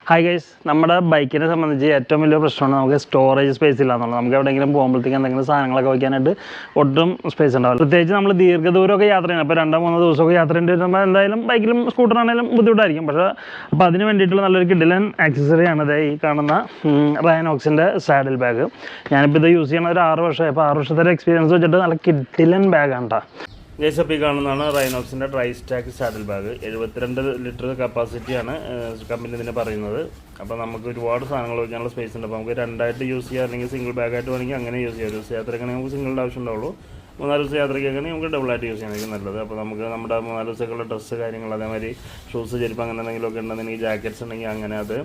Hi guys, നമ്മുടെ ബൈക്കിനെ സംബന്ധിച്ച് ഏറ്റവും വലിയ പ്രശ്നമാണ് നമുക്ക് സ്റ്റോറേജ് സ്പേസ് ഇല്ല എന്നുള്ളത്. നമുക്ക് എവിടെയെങ്കിലും പോകുമ്പോഴത്തേക്ക് എന്തെങ്കിലും സാധനങ്ങളൊക്കെ വയ്ക്കാനായിട്ട് ഒട്ടും സ്പേസ് ഉണ്ടാവില്ല. പ്രത്യേകിച്ച് നമ്മൾ ദീർഘദൂരമൊക്കെ യാത്ര ചെയ്യണം. അപ്പോൾ 2-3 ദിവസമൊക്കെ യാത്ര ചെയ്യേണ്ടി വരുമ്പോൾ എന്തായാലും ബൈക്കിലും സ്കൂട്ടറാണെങ്കിലും ബുദ്ധിമുട്ടായിരിക്കും. പക്ഷേ അപ്പോൾ അതിന് വേണ്ടിയിട്ടുള്ള നല്ലൊരു കിഡിലൻ ആക്സസറിയാണ് ഈ കാണുന്ന റൈനോക്സിൻ്റെ സാഡിൽ ബാഗ്. ഞാനിപ്പോൾ ഇത് യൂസ് ചെയ്യണ ഒരു 6 വർഷമായി. അപ്പോൾ 6 വർഷത്തെ എക്സ്പീരിയൻസ് വെച്ചിട്ട് നല്ല കിഡിലൻ ബാഗാണ് കേട്ടോ. ഗൈസ്, അപ്പോൾ ഈ കാണുന്നതാണ് റൈനോക്സിൻ്റെ dry stack saddle bag. 72 litre കപ്പാസിറ്റിയാണ് കമ്പനി ഇതിനെ പറയുന്നത്. അപ്പോൾ നമുക്ക് ഒരുപാട് സാധനങ്ങൾ വയ്ക്കാനുള്ള സ്പേസ് ഉണ്ട്. അപ്പോൾ നമുക്ക് രണ്ടായിട്ട് യൂസ് ചെയ്യാം, അല്ലെങ്കിൽ സിംഗിൾ ബാഗായിട്ട് വേണമെങ്കിൽ അങ്ങനെ യൂസ് ചെയ്യാം. ഒരു ദിവസം യാത്രയ്ക്കാണെങ്കിൽ നമുക്ക് സിംഗിളുടെ ആവശ്യം ഉണ്ടാവുള്ളൂ. 3-4 ദിവസം യാത്രയ്ക്കാണെങ്കിൽ നമുക്ക് ഡബിളായിട്ട് യൂസ് ചെയ്യാനായിരിക്കും നല്ലത്. അപ്പോൾ നമുക്ക് നമ്മുടെ 3-4 ദിവസത്തേക്കുള്ള ഡ്രസ്സ് കാര്യങ്ങൾ, അതേമാതിരി ഷൂസ്, ചെരുപ്പ് അങ്ങനെ എന്തെങ്കിലുമൊക്കെ ഉണ്ടെന്നുണ്ടെങ്കിൽ, ജാക്കറ്റ്സ് ഉണ്ടെങ്കിൽ അങ്ങനെ അത്.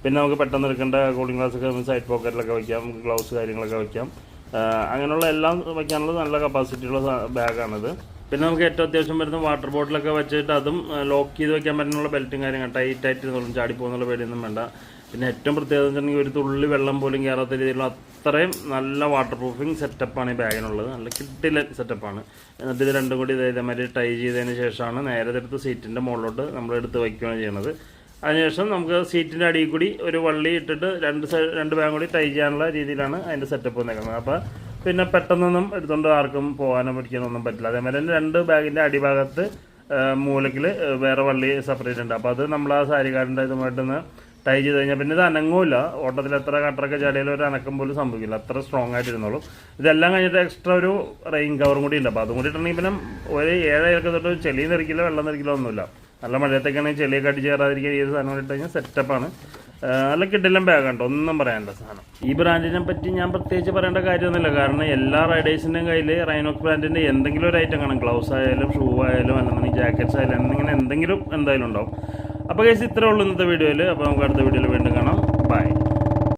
പിന്നെ നമുക്ക് പെട്ടെന്ന് എടുക്കേണ്ട കൂളിംഗ് ഗ്ലാസ്സൊക്കെ സൈഡ് പോക്കറ്റിലൊക്കെ വയ്ക്കാം, ഗ്ലൗസ് കാര്യങ്ങളൊക്കെ വയ്ക്കാം. അങ്ങനെയുള്ള എല്ലാം വയ്ക്കാനുള്ള നല്ല കപ്പാസിറ്റിയുള്ള ബാഗാണിത്. പിന്നെ നമുക്ക് ഏറ്റവും അത്യാവശ്യം വരുന്ന വാട്ടർ ബോട്ടിലൊക്കെ വെച്ചിട്ട് അതും ലോക്ക് ചെയ്ത് വെക്കാൻ പറ്റുന്ന ബെൽറ്റും കാര്യങ്ങൾ ടൈറ്റായിട്ട് ചാടിപ്പോകുന്നുള്ള പേടിയൊന്നും വേണ്ട. പിന്നെ ഏറ്റവും പ്രത്യേകത വെച്ചിട്ടുണ്ടെങ്കിൽ ഒരു തുള്ളി വെള്ളം പോലും കയറാത്ത രീതിയിലുള്ള അത്രയും നല്ല വാട്ടർ പ്രൂഫിങ് സെറ്റപ്പാണ് ഈ ബാഗിനുള്ളത്. നല്ല കിട്ടില്ല സെറ്റപ്പാണ്. എന്നിട്ട് ഇത് രണ്ടും കൂടി ഇതേമാതിരി ടൈ ചെയ്തതിന് ശേഷമാണ് നേരെ എടുത്ത് സീറ്റിൻ്റെ മുകളിലോട്ട് നമ്മൾ എടുത്ത് വയ്ക്കുകയാണ് ചെയ്യുന്നത്. അതിനുശേഷം നമുക്ക് സീറ്റിൻ്റെ അടിയിൽ കൂടി ഒരു വള്ളി ഇട്ടിട്ട് രണ്ട് ബാഗും കൂടി ടൈ ചെയ്യാനുള്ള രീതിയിലാണ് അതിൻ്റെ സെറ്റപ്പ് വന്നേക്കുന്നത്. അപ്പോൾ പിന്നെ പെട്ടെന്നൊന്നും എടുത്തുകൊണ്ട് ആർക്കും പോകാനോ പിടിക്കാനൊന്നും പറ്റില്ല. അതേമാതിരി തന്നെ 2 ബാഗിൻ്റെ അടിഭാഗത്ത് മൂലക്കിൽ വേറെ വള്ളി സെപ്പറേറ്റ് ഉണ്ട്. അപ്പോൾ അത് നമ്മൾ ആ സാരിക്കാരൻ്റെ ഇതുമായിട്ടൊന്ന് ടൈ ചെയ്ത് കഴിഞ്ഞാൽ പിന്നെ ഇത് അനങ്ങുമില്ല. ഓട്ടത്തിൽ എത്ര കട്ടറൊക്കെ ചാടിയാലും ഒരു അനക്കം പോലും സംഭവിക്കില്ല, അത്ര സ്ട്രോങ് ആയിട്ടിരുന്നോളും. ഇതെല്ലാം കഴിഞ്ഞിട്ട് എക്സ്ട്രാ ഒരു റെയിൻ കവറും കൂടി ഉണ്ട്. അപ്പോൾ അതും കൂടി ഇട്ടുണ്ടെങ്കിൽ പിന്നെ ഒരു 7 തൊട്ട് ചെളിയും തെറിക്കില്ല, വെള്ളം തെറിക്കില്ല, ഒന്നുമില്ല. നല്ല മഴയത്തേക്കാണെങ്കിൽ ചെളിയൊക്കെ അടിച്ച് കയറാതിരിക്കാൻ ഈ സാധനം ഇട്ട് കഴിഞ്ഞാൽ സെറ്റപ്പാണ്. നല്ല കിഡിലും ബാഗുണ്ട്, ഒന്നും പറയാനില്ല സാധനം. ഈ ബ്രാൻഡിനെ പറ്റി ഞാൻ പ്രത്യേകിച്ച് പറയേണ്ട കാര്യമൊന്നുമില്ല. കാരണം എല്ലാ റൈഡേഴ്സിൻ്റെയും കയ്യിൽ റൈനോക്സ് ബ്രാൻഡിൻ്റെ എന്തെങ്കിലും ഒരു ഐറ്റം കാണും. ഗ്ലൗസ് ആയാലും ഷൂ ആയാലും അല്ലെന്നുണ്ടെങ്കിൽ ജാക്കറ്റ്സ് ആയാലും എന്തെങ്കിലും എന്തായാലും ഉണ്ടാവും. അപ്പോൾ ഗൈസ്, ഇത്രേ ഉള്ളൂ ഇന്നത്തെ വീഡിയോയിൽ. അപ്പോൾ നമുക്ക് അടുത്ത വീഡിയോയിൽ വീണ്ടും കാണാം.